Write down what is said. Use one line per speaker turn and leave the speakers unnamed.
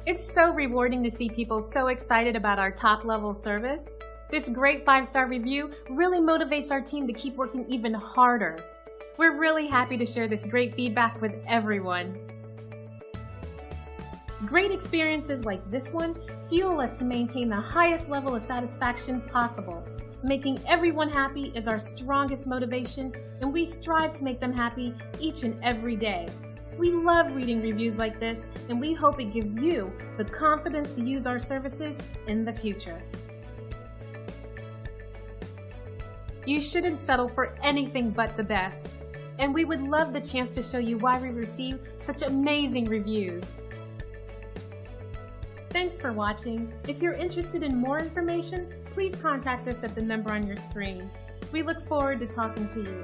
It's so rewarding to see people so excited about our top-level service. This great 5-star review really motivates our team to keep working even harder. We're really happy to share this great feedback with everyone. Great experiences like this one fuel us to maintain the highest level of satisfaction possible. Making everyone happy is our strongest motivation, and we strive to make them happy each and every day. We love reading reviews like this, and we hope it gives you the confidence to use our services in the future. You shouldn't settle for anything but the best, and we would love the chance to show you why we receive such amazing reviews. Thanks for watching. If you're interested in more information, please contact us at the number on your screen. We look forward to talking to you.